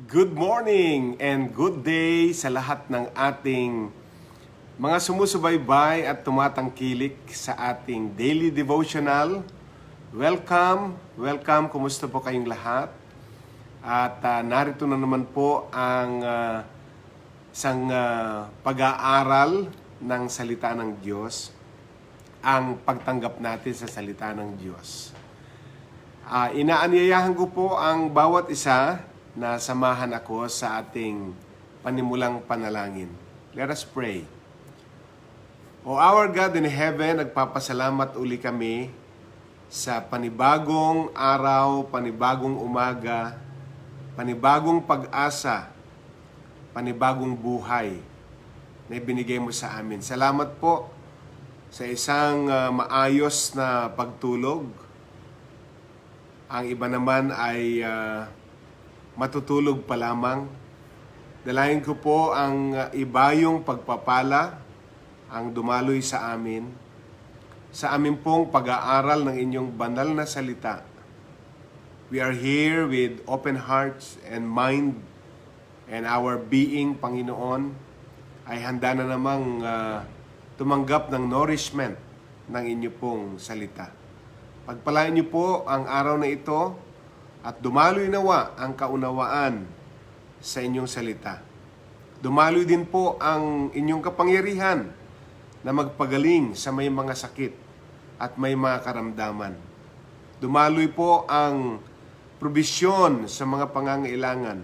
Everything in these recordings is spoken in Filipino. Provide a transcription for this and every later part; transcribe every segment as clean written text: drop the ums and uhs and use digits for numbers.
Good morning and good day sa lahat ng ating mga sumusubaybay at tumatangkilik sa ating daily devotional. Welcome, welcome. Kumusta po kayong lahat? At narito na naman po ang isang pag-aaral ng salita ng Diyos, ang pagtanggap natin sa salita ng Diyos. Inaanyayahan ko po ang bawat isa na samahan ako sa ating panimulang panalangin. Let us pray. O our God in heaven, nagpapasalamat uli kami sa panibagong araw, panibagong umaga, panibagong pag-asa, panibagong buhay na ibinigay mo sa amin. Salamat po sa isang maayos na pagtulog. Ang iba naman ay matutulog pa lamang. Dalayan ko po ang ibayong pagpapala ang dumaloy sa amin pong pag-aaral ng inyong banal na salita. We are here with open hearts and mind, and our being, Panginoon, ay handa na namang tumanggap ng nourishment ng inyo pong salita. Pagpalain niyo po ang araw na ito at dumaloy nawa ang kaunawaan sa inyong salita. Dumaloy din po ang inyong kapangyarihan na magpagaling sa may mga sakit at may mga karamdaman. Dumaloy po ang probisyon sa mga pangangailangan.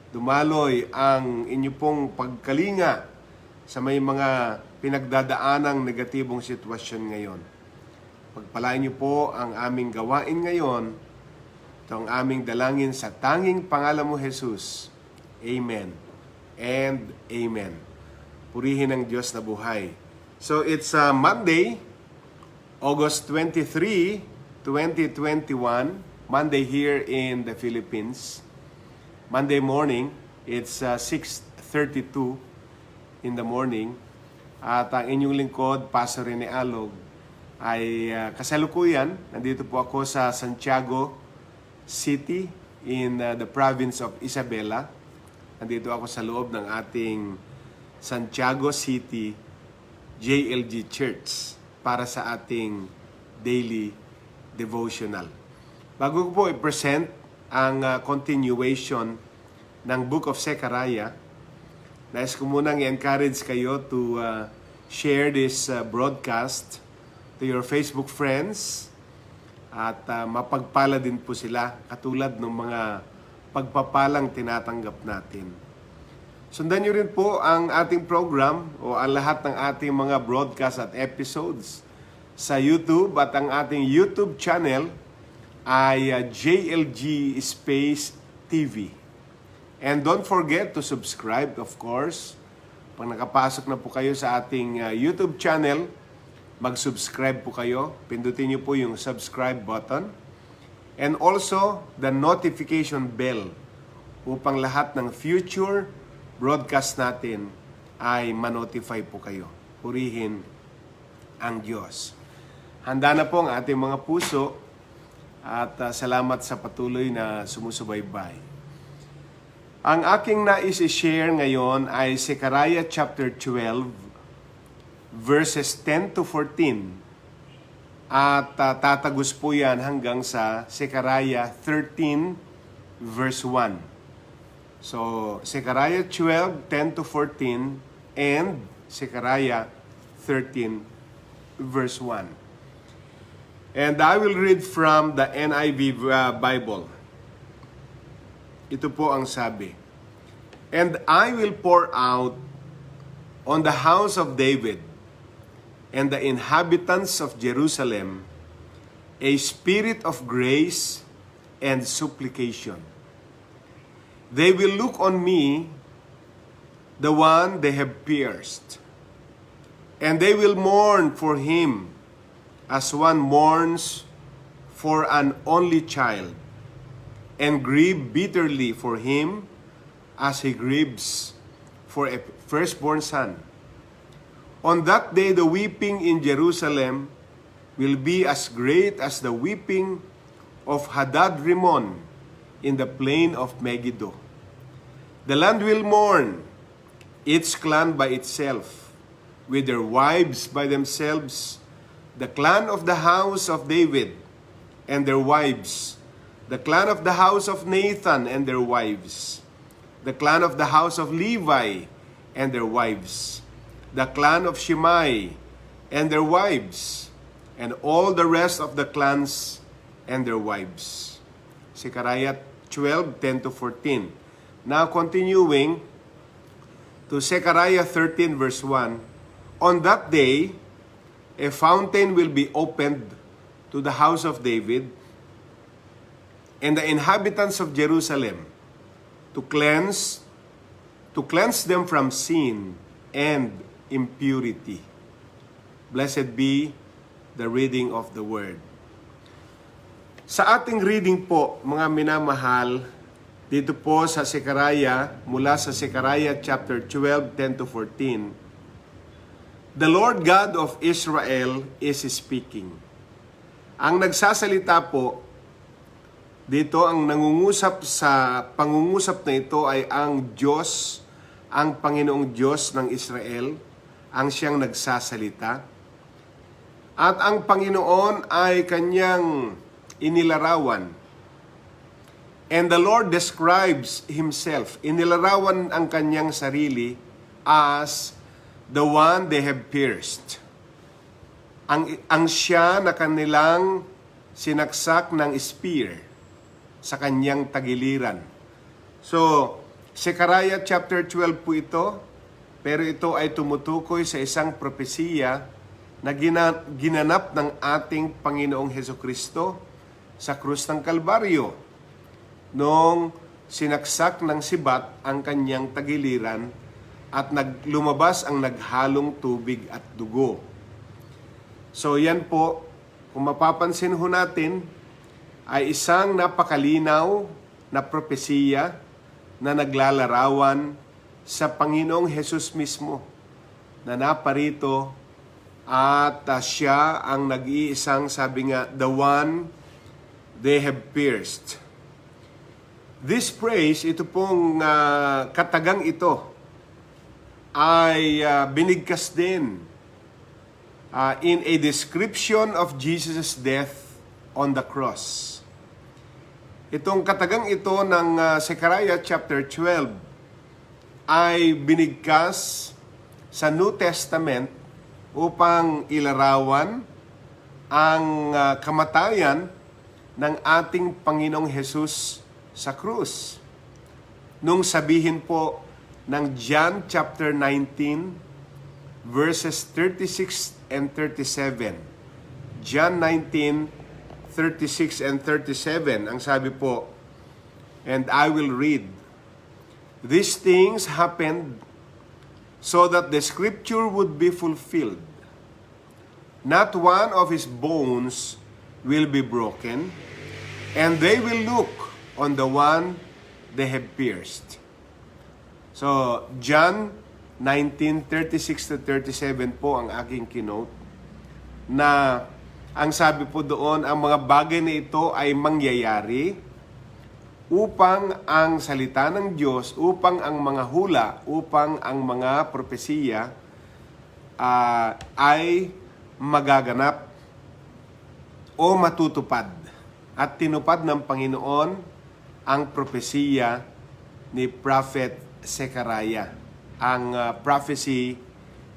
Dumaloy ang inyong pong pagkalinga sa may mga pinagdadaanang negatibong sitwasyon ngayon. Pagpalain niyo po ang aming gawain ngayon. Ito ang aming dalangin sa tanging pangalan mo, Jesus. Amen and Amen. Purihin ang Diyos na buhay. So it's Monday, August 23, 2021. Monday here in the Philippines. Monday morning, it's 6:32 in the morning. At ang inyong lingkod, Pastor Rene Alog, ay kasalukuyan. Nandito po ako sa Santiago City in the province of Isabela. Nandito ako sa loob ng ating Santiago City JLG Church para sa ating daily devotional. Bago ko po i-present ang continuation ng Book of Zechariah, nais ko munang i-encourage kayo to share this broadcast to your Facebook friends, at mapagpala din po sila katulad ng mga pagpapalang tinatanggap natin. Sundan nyo rin po ang ating program o ang lahat ng ating mga broadcast at episodes sa YouTube, at ang ating YouTube channel ay JLG Space TV. And don't forget to subscribe, of course. Pag nakapasok na po kayo sa ating YouTube channel, mag-subscribe po kayo. Pindutin niyo po yung subscribe button. And also, the notification bell upang lahat ng future broadcast natin ay manotify po kayo. Purihin ang Diyos. Handa na po ang ating mga puso at salamat sa patuloy na sumusubaybay. Ang aking nais i-share ngayon ay Zechariah chapter 12, verses 10 to 14, at tatagos po yan hanggang sa Zechariah 13 verse 1. So, Zechariah 12, 10 to 14, and Zechariah 13 verse 1. And I will read from the NIV Bible. Ito po ang sabi. And I will pour out on the house of David and the inhabitants of Jerusalem a spirit of grace and supplication. They will look on me, the one they have pierced, and they will mourn for him as one mourns for an only child, and grieve bitterly for him as he grieves for a firstborn son. On that day, the weeping in Jerusalem will be as great as the weeping of Hadad Rimmon in the plain of Megiddo. The land will mourn, each clan by itself, with their wives by themselves, the clan of the house of David and their wives, the clan of the house of Nathan and their wives, the clan of the house of Levi and their wives, the clan of Shimei and their wives, and all the rest of the clans and their wives. Zechariah 12:10-14. Now continuing to Zechariah 13 verse 1. On that day, a fountain will be opened to the house of David and the inhabitants of Jerusalem to cleanse them from sin and impurity. Blessed be the reading of the word. Sa ating reading po, mga minamahal, dito po sa Zechariah, mula sa Zechariah chapter 12, 10-14, the Lord God of Israel is speaking. Ang nagsasalita po, dito ang nangungusap sa pangungusap na ito ay ang Diyos, ang Panginoong Diyos ng Israel, ang siyang nagsasalita. At ang Panginoon ay kanyang inilarawan. And the Lord describes Himself. Inilarawan ang kanyang sarili as the one they have pierced. Ang siya na kanilang sinaksak ng spear sa kanyang tagiliran. So, Zechariah chapter 12 po ito, pero ito ay tumutukoy sa isang propesiya na ginanap ng ating Panginoong Hesukristo sa krus ng Kalbaryo noong sinaksak ng sibat ang kanyang tagiliran at lumabas ang naghalong tubig at dugo. So yan po, kung mapapansin ho natin, ay isang napakalinaw na propesiya na naglalarawan sa Panginoong Hesus mismo na naparito at siya ang nag-iisang, sabi nga, the one they have pierced. This praise, ito pong katagang ito, ay binigkas din in a description of Jesus' death on the cross. Itong katagang ito ng Zechariah chapter 12 ay binigkas sa New Testament upang ilarawan ang kamatayan ng ating Panginoong Hesus sa krus. Nung sabihin po ng John chapter 19 verses 36 and 37. John 19, 36 and 37. Ang sabi po, and I will read, these things happened so that the scripture would be fulfilled. Not one of his bones will be broken, and they will look on the one they have pierced. So, John 19:36-37 po ang aking kinote, na ang sabi po doon, ang mga bagay na ito ay mangyayari upang ang salita ng Diyos, upang ang mga hula, upang ang mga propesiya ay magaganap o matutupad. At tinupad ng Panginoon ang propesiya ni Prophet Zechariah. Ang prophecy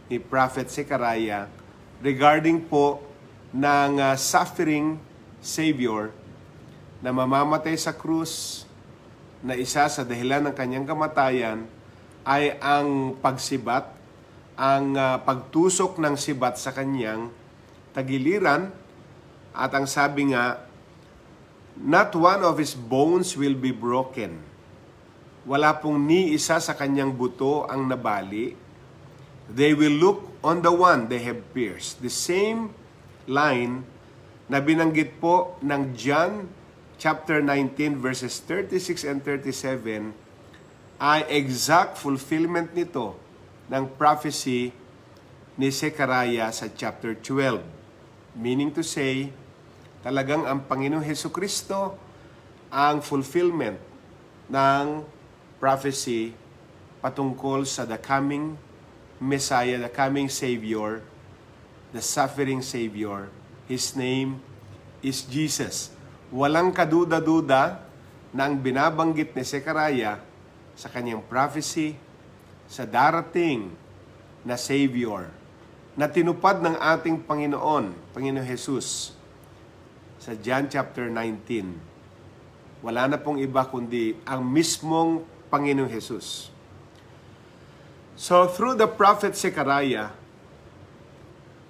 ni Prophet Zechariah regarding po ng suffering Savior na mamamatay sa krus, na isa sa dahilan ng kanyang kamatayan ay ang pagsibat, ang pagtusok ng sibat sa kanyang tagiliran. At ang sabi nga, not one of his bones will be broken. Wala pong ni isa sa kanyang buto ang nabali. They will look on the one they have pierced. The same line na binanggit po ng John chapter 19 verses 36 and 37 ay exact fulfillment nito ng prophecy ni Zechariah sa chapter 12. Meaning to say, talagang ang Panginoong Hesukristo ang fulfillment ng prophecy patungkol sa the coming Messiah, the coming Savior, the suffering Savior. His name is Jesus. Walang kaduda-duda na ang binabanggit ni Zechariah sa kanyang prophecy sa darating na Savior na tinupad ng ating Panginoon Jesus sa John chapter 19. Wala na pong iba kundi ang mismong Panginoong Jesus. So through the prophet Zechariah,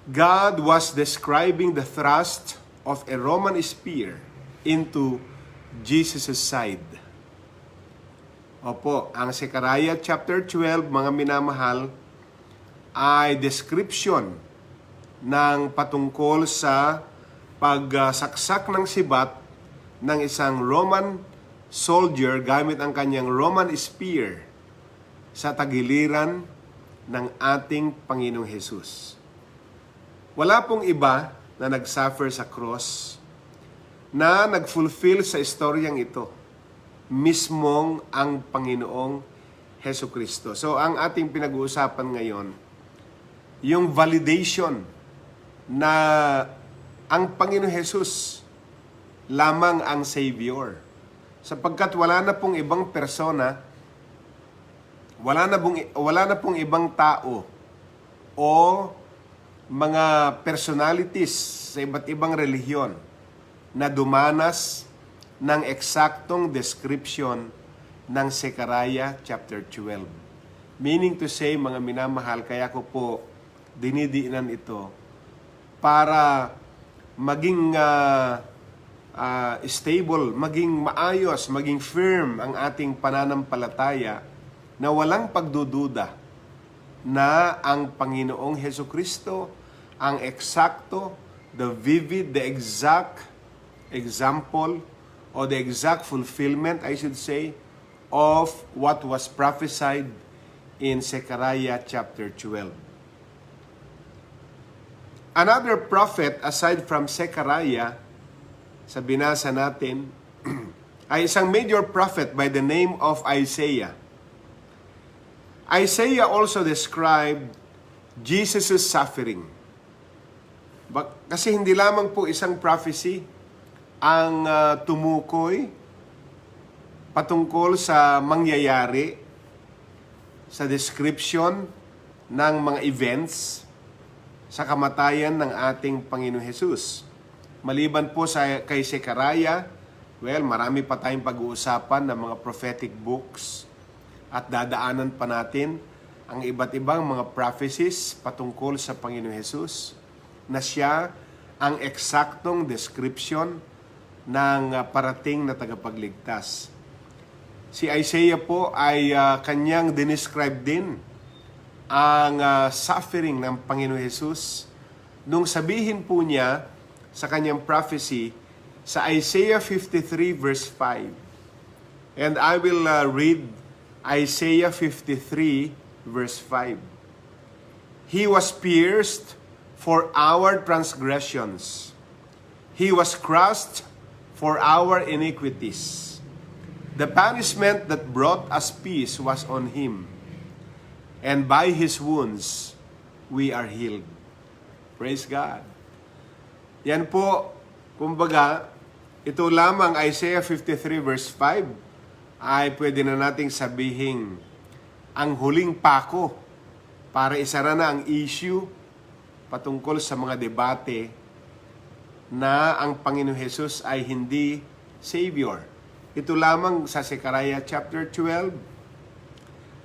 God was describing the thrust of a Roman spear into Jesus' side. Opo, ang Zechariah chapter 12, mga minamahal, ay description ng patungkol sa pagsaksak ng sibat ng isang Roman soldier gamit ang kanyang Roman spear sa tagiliran ng ating Panginoong Jesus. Wala pong iba na nagsuffer sa cross na nag-fulfill sa istoryang ito, mismong ang Panginoong Hesukristo. So ang ating pinag-uusapan ngayon, yung validation na ang Panginoong Jesus lamang ang Savior. Sapagkat wala na pong ibang persona, wala na pong ibang tao o mga personalities sa iba't ibang relihiyon na dumanas ng eksaktong description ng Zechariah chapter 12. Meaning to say, mga minamahal, kaya ko po dinidiinan ito para maging stable, maging maayos, maging firm ang ating pananampalataya na walang pagdududa na ang Panginoong Hesukristo ang eksakto, the vivid, the exact example or the exact fulfillment, I should say, of what was prophesied in Zechariah chapter 12. Another prophet aside from Zechariah, sa binasa natin, ay isang major prophet by the name of Isaiah. Isaiah also described Jesus' suffering. Kasi hindi lamang po isang prophecy ang tumukoy patungkol sa mangyayari sa description ng mga events sa kamatayan ng ating Panginoong Jesus. Maliban po kay Zechariah, well, marami pa tayong pag-uusapan ng mga prophetic books at dadaanan pa natin ang iba't ibang mga prophecies patungkol sa Panginoong Jesus na siya ang eksaktong description ng parating na tagapagligtas. Si Isaiah po ay kanyang dinescribe din ang suffering ng Panginoong Jesus nung sabihin po niya sa kanyang prophecy sa Isaiah 53 verse 5. And I will read Isaiah 53 verse 5. He was pierced for our transgressions. He was crushed for our iniquities. The punishment that brought us peace was on him, and by his wounds we are healed. Praise God. Yan po, kumbaga, ito lamang Isaiah 53 verse 5 ay pwede na nating sabihin ang huling pako para isara na ang issue patungkol sa mga debate na ang Panginoong Jesus ay hindi Savior. Ito lamang sa Zechariah chapter 12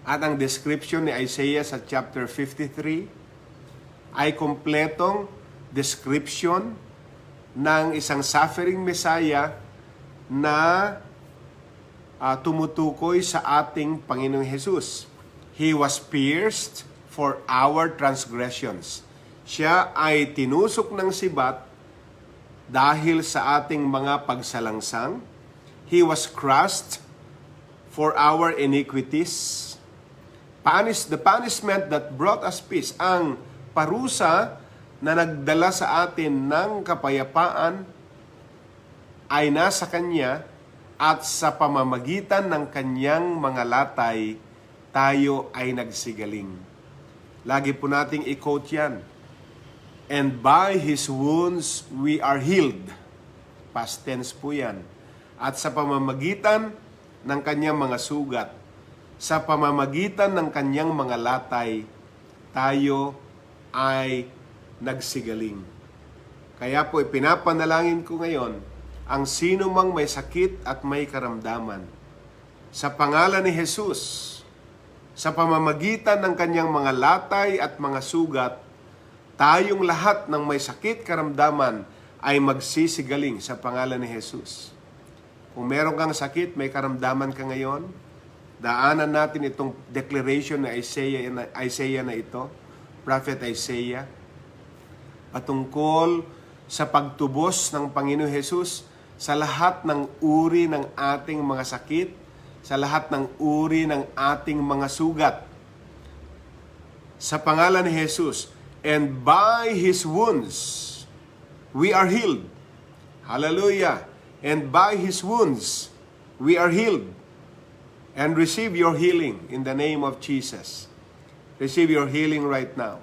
at ang description ni Isaiah sa chapter 53 ay kompletong description ng isang suffering Messiah na tumutukoy sa ating Panginoong Jesus. He was pierced for our transgressions. Siya ay tinusok ng sibat dahil sa ating mga pagsalangsang. He was crushed for our iniquities. The punishment that brought us peace. Ang parusa na nagdala sa atin ng kapayapaan ay nasa Kanya at sa pamamagitan ng kanyang mga latay, tayo ay nagsigaling. Lagi po nating i-quote yan. And by His wounds, we are healed. Past tense po yan. At sa pamamagitan ng kanyang mga sugat, sa pamamagitan ng kanyang mga latay, tayo ay nagsigaling. Kaya po ipinapanalangin ko ngayon, ang sino mang may sakit at may karamdaman, sa pangalan ni Jesus, sa pamamagitan ng kanyang mga latay at mga sugat, tayong lahat ng may sakit, karamdaman, ay magsisigaling sa pangalan ni Jesus. Kung meron kang sakit, may karamdaman ka ngayon, daanan natin itong declaration na Isaiah na ito, Prophet Isaiah, patungkol sa pagtubos ng Panginoon Jesus sa lahat ng uri ng ating mga sakit, sa lahat ng uri ng ating mga sugat. Sa pangalan ni Jesus, and by His wounds, we are healed. Hallelujah! And by His wounds, we are healed. And receive your healing in the name of Jesus. Receive your healing right now.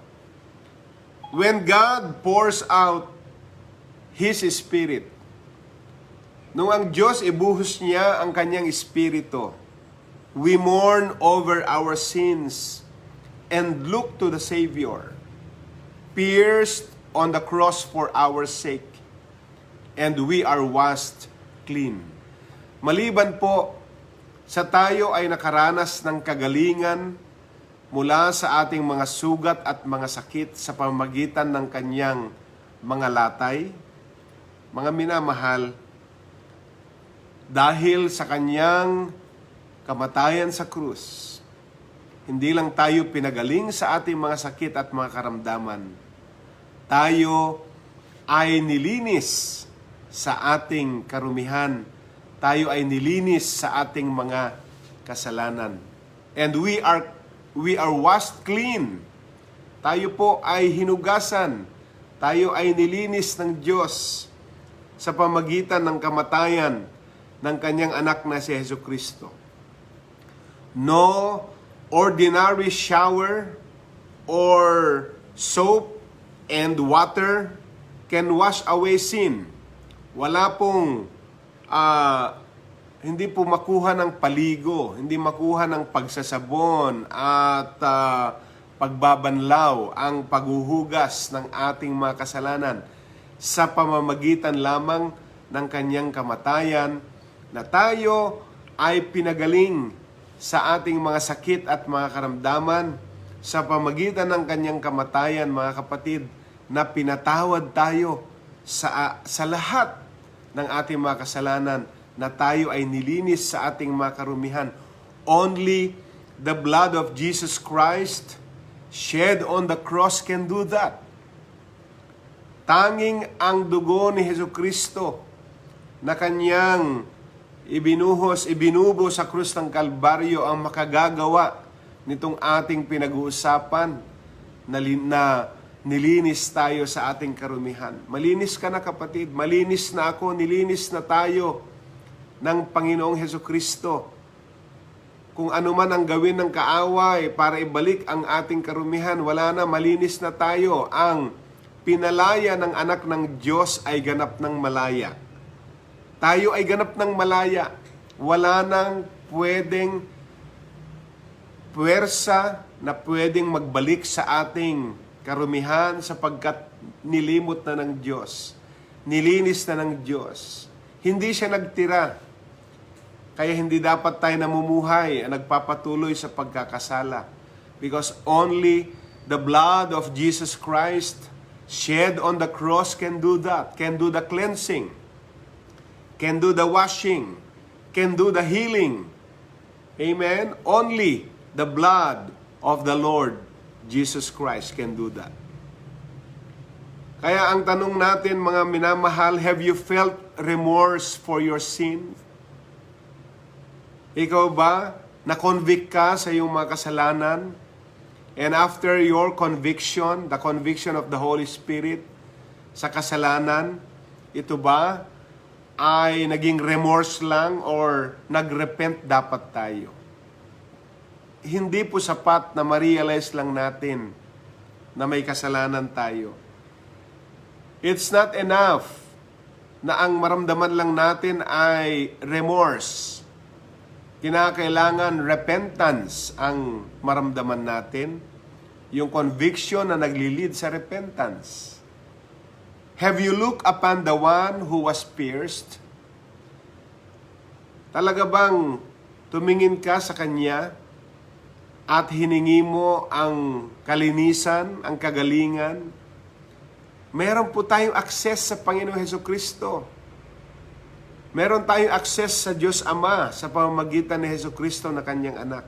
When God pours out His Spirit, nung ang Diyos ibuhos niya ang kanyang Espiritu, we mourn over our sins and look to the Savior, pierced on the cross for our sake, and we are washed clean. Maliban po sa tayo ay nakaranas ng kagalingan mula sa ating mga sugat at mga sakit sa pamamagitan ng kanyang mga latay, mga minamahal, dahil sa kanyang kamatayan sa krus, hindi lang tayo pinagaling sa ating mga sakit at mga karamdaman, tayo ay nilinis sa ating karumihan, tayo ay nilinis sa ating mga kasalanan. And we are washed clean. Tayo po ay hinugasan. Tayo ay nilinis ng Diyos sa pamagitan ng kamatayan ng kanyang anak na si Jesucristo. No ordinary shower or soap and water can wash away sin. Wala pong hindi po makuha ng paligo, hindi makuha ng pagsasabon at pagbabanlaw ang paghuhugas ng ating mga kasalanan sa pamamagitan lamang ng kanyang kamatayan, na tayo ay pinagaling sa ating mga sakit at mga karamdaman sa pamamagitan ng kanyang kamatayan, mga kapatid, na pinatawad tayo sa lahat ng ating mga kasalanan, na tayo ay nilinis sa ating mga karumihan. Only the blood of Jesus Christ shed on the cross can do that. Tanging ang dugo ni Jesucristo na kanyang ibinubo sa krus ng Kalbaryo ang makagagawa nitong ating pinag-uusapan na nilinis tayo sa ating karumihan. Malinis ka na, kapatid. Malinis na ako. Nilinis na tayo ng Panginoong Jesucristo. Kung ano man ang gawin ng kaaway para ibalik ang ating karumihan, wala na, malinis na tayo. Ang pinalaya ng anak ng Diyos ay ganap ng malaya. Tayo ay ganap ng malaya. Wala nang pwedeng puwersa na pwedeng magbalik sa ating karumihan sapagkat nilimot na ng Diyos. Nilinis na ng Diyos. Hindi siya nagtira. Kaya hindi dapat tayo namumuhay nagpapatuloy sa pagkakasala. Because only the blood of Jesus Christ shed on the cross can do that. Can do the cleansing. Can do the washing. Can do the healing. Amen? Only the blood of the Lord Jesus Christ can do that. Kaya ang tanong natin, mga minamahal, have you felt remorse for your sin? Ikaw ba, na-convict ka sa iyong mga kasalanan? And after your conviction, the conviction of the Holy Spirit sa kasalanan, ito ba ay naging remorse lang or nagrepent dapat tayo. Hindi po sapat na ma-realize lang natin na may kasalanan tayo. It's not enough na ang maramdaman lang natin ay remorse. Kinakailangan repentance ang maramdaman natin, yung conviction na naglilid sa repentance. Have you looked upon the one who was pierced? Talaga bang tumingin ka sa Kanya at hiningi mo ang kalinisan, ang kagalingan? Meron po tayong access sa Panginoong Hesukristo. Meron tayong access sa Diyos Ama sa pamamagitan ni Hesukristo na Kanyang anak.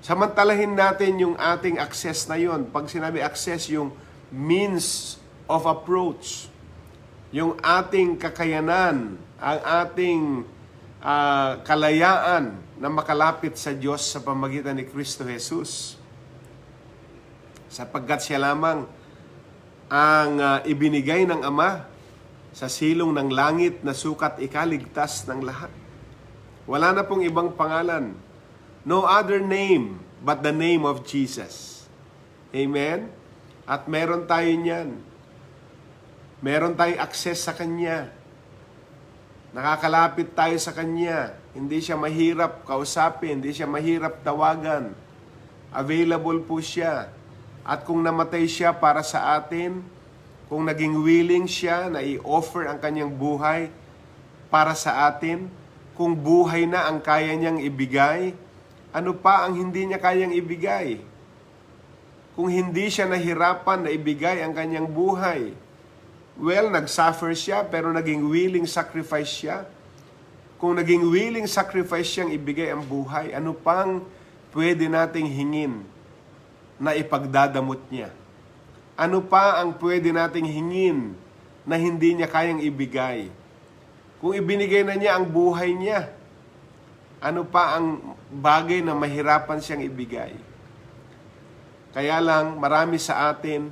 Samantalahin natin yung ating access na yon. Pag sinabi access, yung means of approach. Yung ating kakayanan, ang ating kalayaan na makalapit sa Diyos sa pamamagitan ni Kristo Jesus. Sapagkat siya lamang ang ibinigay ng Ama sa silong ng langit na sukat ikaligtas ng lahat. Wala na pong ibang pangalan. No other name but the name of Jesus. Amen? At meron tayo niyan. Meron tayong access sa Kanya. Nakakalapit tayo sa Kanya. Hindi siya mahirap kausapin, hindi siya mahirap tawagan. Available po siya. At kung namatay siya para sa atin, kung naging willing siya na i-offer ang Kanyang buhay para sa atin, kung buhay na ang kaya niyang ibigay, ano pa ang hindi niya kayang ibigay? Kung hindi siya nahirapan na ibigay ang Kanyang buhay, well, nag-suffer siya pero naging willing sacrifice siya. Kung naging willing sacrifice siyang ibigay ang buhay, ano pang pwede nating hingin na ipagdadamot niya? Ano pa ang pwede nating hingin na hindi niya kayang ibigay? Kung ibinigay na niya ang buhay niya, ano pa ang bagay na mahirapan siyang ibigay? Kaya lang, marami sa atin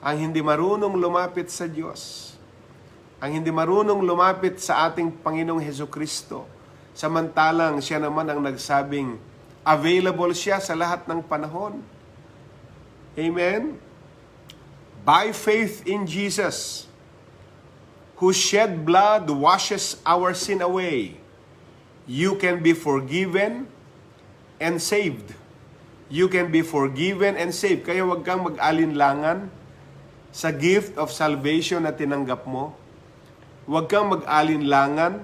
ang hindi marunong lumapit sa Diyos. Ang hindi marunong lumapit sa ating Panginoong Hesukristo. Samantalang siya naman ang nagsabing available siya sa lahat ng panahon. Amen? By faith in Jesus, whose shed blood washes our sin away, you can be forgiven and saved. You can be forgiven and saved. Kaya huwag kang mag-alinlangan sa gift of salvation na tinanggap mo. Huwag kang mag-alinlangan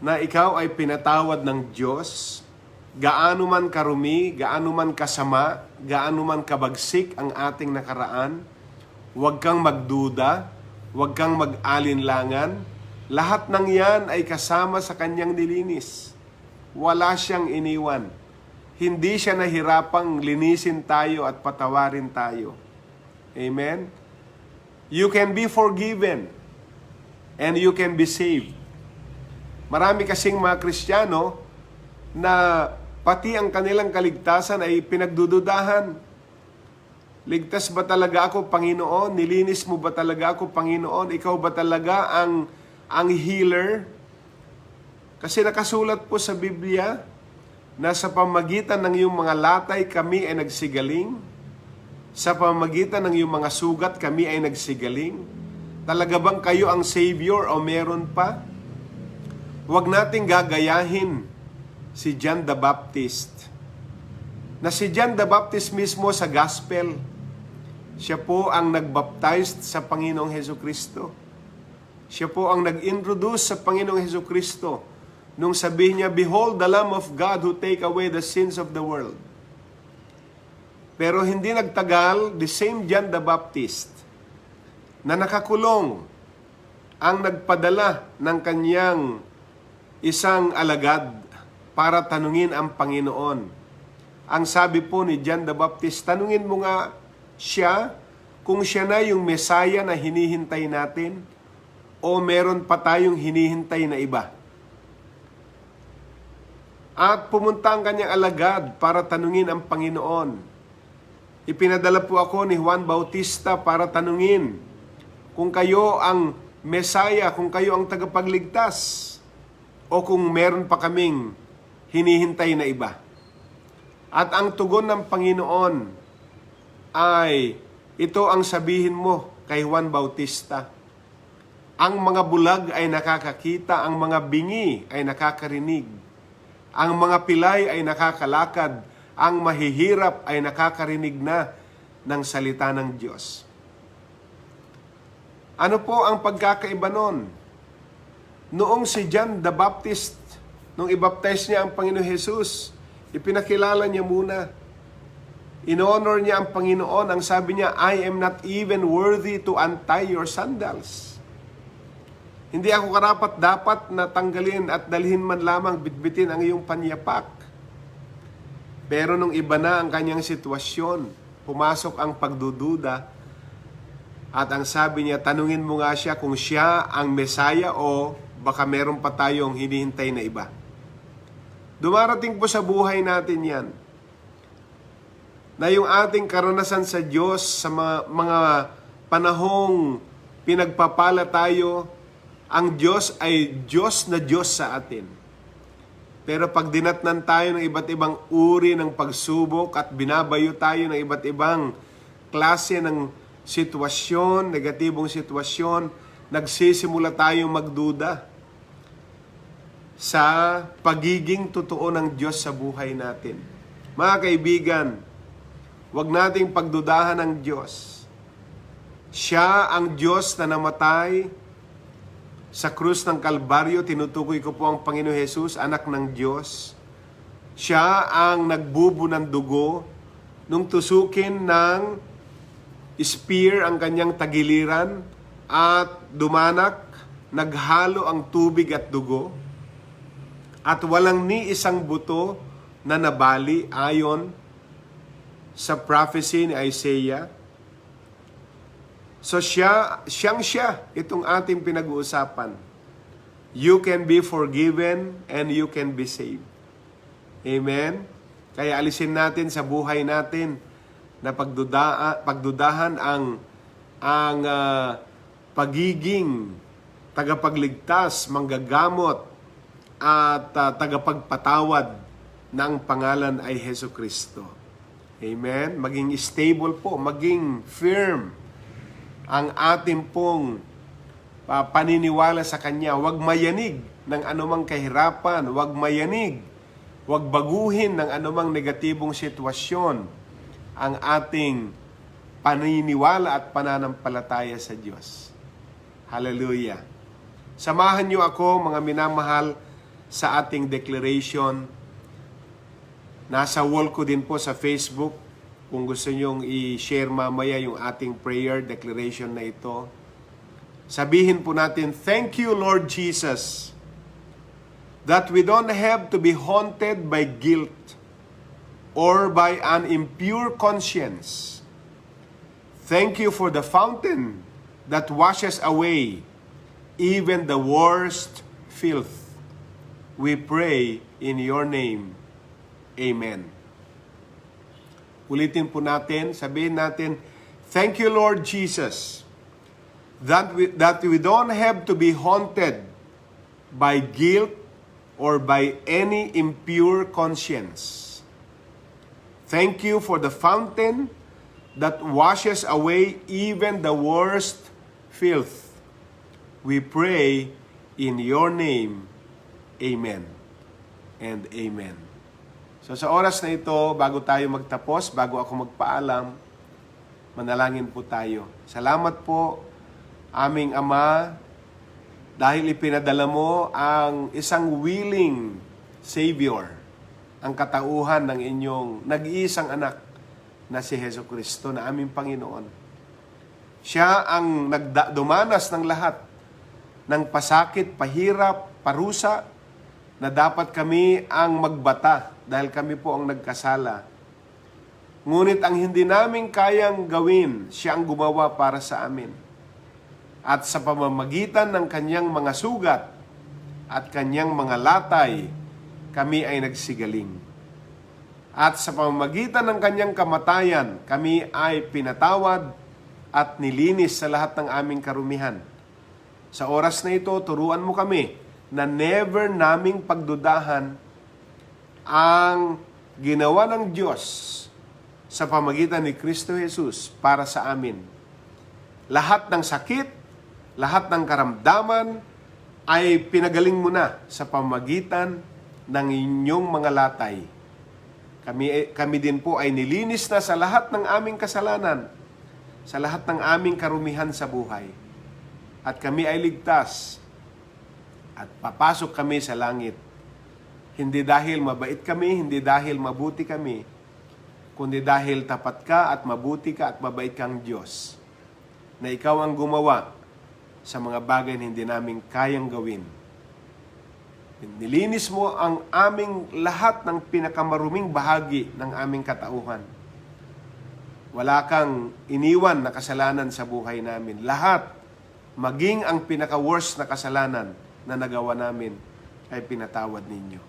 na ikaw ay pinatawad ng Diyos. Gaano man karumi, gaano man kasama, gaano man kabagsik ang ating nakaraan, huwag kang magduda, huwag kang mag-alinlangan. Lahat ng yan ay kasama sa Kanyang nilinis. Wala siyang iniwan. Hindi siya nahirapang linisin tayo at patawarin tayo. Amen? You can be forgiven and you can be saved. Marami kasing mga Kristiyano na pati ang kanilang kaligtasan ay pinagdududahan. Ligtas ba talaga ako, Panginoon? Nilinis mo ba talaga ako, Panginoon? Ikaw ba talaga ang healer? Kasi nakasulat po sa Biblia na sa pamagitan ng iyong mga latay kami ay nagsigaling. Sa pamagitan ng iyong mga sugat kami ay nagsigaling. Talaga bang kayo ang Savior o meron pa? Huwag nating gagayahin si John the Baptist. Na si John the Baptist mismo sa gospel, siya po ang nagbaptized sa Panginoong Hesukristo. Siya po ang nag-introduce sa Panginoong Hesukristo nung sabihin niya, "Behold the Lamb of God who take away the sins of the world." Pero hindi nagtagal, the same John the Baptist na nakakulong ang nagpadala ng kanyang isang alagad para tanungin ang Panginoon. Ang sabi po ni John the Baptist, tanungin mo nga siya kung siya na yung Mesaya na hinihintay natin o meron pa tayong hinihintay na iba. At pumunta ang kanyang alagad para tanungin ang Panginoon. Ipinadala po ako ni Juan Bautista para tanungin kung kayo ang Mesaya, kung kayo ang tagapagligtas, o kung meron pa kaming hinihintay na iba. At ang tugon ng Panginoon ay, ito ang sabihin mo kay Juan Bautista. Ang mga bulag ay nakakakita, ang mga bingi ay nakakarinig, ang mga pilay ay nakakalakad, ang mahihirap ay nakakarinig na ng salita ng Diyos. Ano po ang pagkakaiba nun? Noong si John the Baptist, nung ibaptize niya ang Panginoon Jesus, ipinakilala niya muna. In-honor niya ang Panginoon. Ang sabi niya, I am not even worthy to untie your sandals. Hindi ako karapat dapat na tanggalin at dalhin man lamang bitbitin ang iyong panyapak. Pero nung iba na ang kanyang sitwasyon, pumasok ang pagdududa at ang sabi niya, tanungin mo nga siya kung siya ang Mesaya o baka meron pa tayong hinihintay na iba. Dumarating po sa buhay natin yan na yung ating karanasan sa Diyos sa mga panahong pinagpapala tayo, ang Diyos ay Diyos na Diyos sa atin. Pero pag dinatnan tayo ng iba't ibang uri ng pagsubok at binabayo tayo ng iba't ibang klase ng sitwasyon, negatibong sitwasyon, nagsisimula tayong magduda sa pagiging totoo ng Diyos sa buhay natin. Mga kaibigan, huwag nating pagdudahan ng Diyos. Siya ang Diyos na namatay sa krus ng Kalbaryo. Tinutukoy ko po ang Panginoon Jesus, anak ng Diyos. Siya ang nagbubo ng dugo nung tusukin ng spear ang kanyang tagiliran at dumanak, naghalo ang tubig at dugo at walang ni isang buto na nabali ayon sa prophecy ni Isaiah. So siya, itong ating pinag-uusapan. You can be forgiven and you can be saved. Amen? Kaya alisin natin sa buhay natin na pagdudahan ang pagiging tagapagligtas, manggagamot, at tagapagpatawad ng pangalan ay Hesus Kristo. Amen? Maging stable po, maging firm ang ating pong paniniwala sa Kanya. Huwag mayanig ng anumang kahirapan, huwag mayanig, huwag baguhin ng anumang negatibong sitwasyon ang ating paniniwala at pananampalataya sa Diyos. Hallelujah. Samahan niyo ako, mga minamahal, sa ating declaration. Nasa wall ko din po sa Facebook. Kung gusto nyong i-share mamaya yung ating prayer declaration na ito. Sabihin po natin, thank you, Lord Jesus, that we don't have to be haunted by guilt or by an impure conscience. Thank you for the fountain that washes away even the worst filth. We pray in your name. Amen. Ulitin po natin, sabihin natin, thank you, Lord Jesus, that we don't have to be haunted by guilt or by any impure conscience. Thank you for the fountain that washes away even the worst filth. We pray in your name. Amen and amen. So sa oras na ito, bago tayo magtapos, bago ako magpaalam, manalangin po tayo. Salamat po, aming Ama, dahil ipinadala mo ang isang willing Savior, ang katauhan ng inyong nag-iisang anak na si Hesus Kristo na aming Panginoon. Siya ang dumanas ng lahat ng pasakit, pahirap, parusa, na dapat kami ang magbata dahil kami po ang nagkasala. Ngunit ang hindi namin kayang gawin, siya ang gumawa para sa amin. At sa pamamagitan ng kanyang mga sugat at kanyang mga latay, kami ay nagsigaling. At sa pamamagitan ng kanyang kamatayan, kami ay pinatawad at nilinis sa lahat ng aming karumihan. Sa oras na ito, turuan mo kami na never naming pagdudahan ang ginawa ng Diyos sa pamagitan ni Kristo Jesus para sa amin. Lahat ng sakit, lahat ng karamdaman ay pinagaling mo na sa pamagitan ng inyong mga latay. Kami din po ay nilinis na sa lahat ng aming kasalanan, sa lahat ng aming karumihan sa buhay. At kami ay ligtas at papasok kami sa langit. Hindi dahil mabait kami, hindi dahil mabuti kami, kundi dahil tapat ka at mabuti ka at mabait kang Diyos, na ikaw ang gumawa sa mga bagay na hindi namin kayang gawin. Nilinis mo ang aming lahat ng pinakamaruming bahagi ng aming katauhan. Wala kang iniwan na kasalanan sa buhay namin. Lahat, maging ang pinaka-worst na kasalanan na nagawa namin, ay pinatawad ninyo.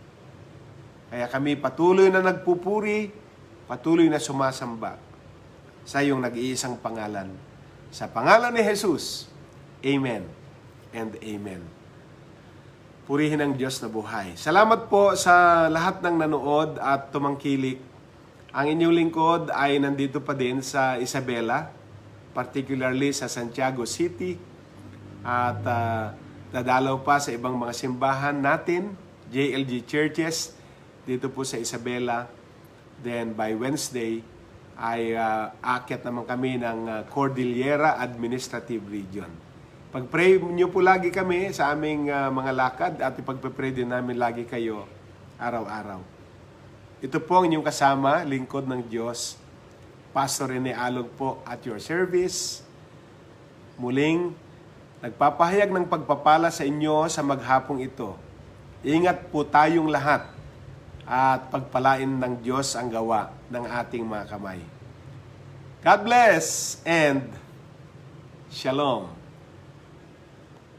Kaya kami patuloy na nagpupuri, patuloy na sumasamba sa iyong nag-iisang pangalan. Sa pangalan ni Jesus, Amen and Amen. Purihin ang Diyos na buhay. Salamat po sa lahat ng nanood at tumangkilik. Ang inyong lingkod ay nandito pa din sa Isabela, particularly sa Santiago City, at dadalaw pa sa ibang mga simbahan natin, JLG Churches, dito po sa Isabela. Then by Wednesday ay aakyat naman kami ng Cordillera Administrative Region. Pag-pray niyo po lagi kami sa aming mga lakad at ipag-pray din namin lagi kayo araw-araw. Ito po ang inyong kasama, lingkod ng Diyos, Pastor Rene Alog po at your service. Muling, nagpapahayag ng pagpapala sa inyo sa maghapong ito. Ingat po tayong lahat at pagpalain ng Diyos ang gawa ng ating mga kamay. God bless and Shalom.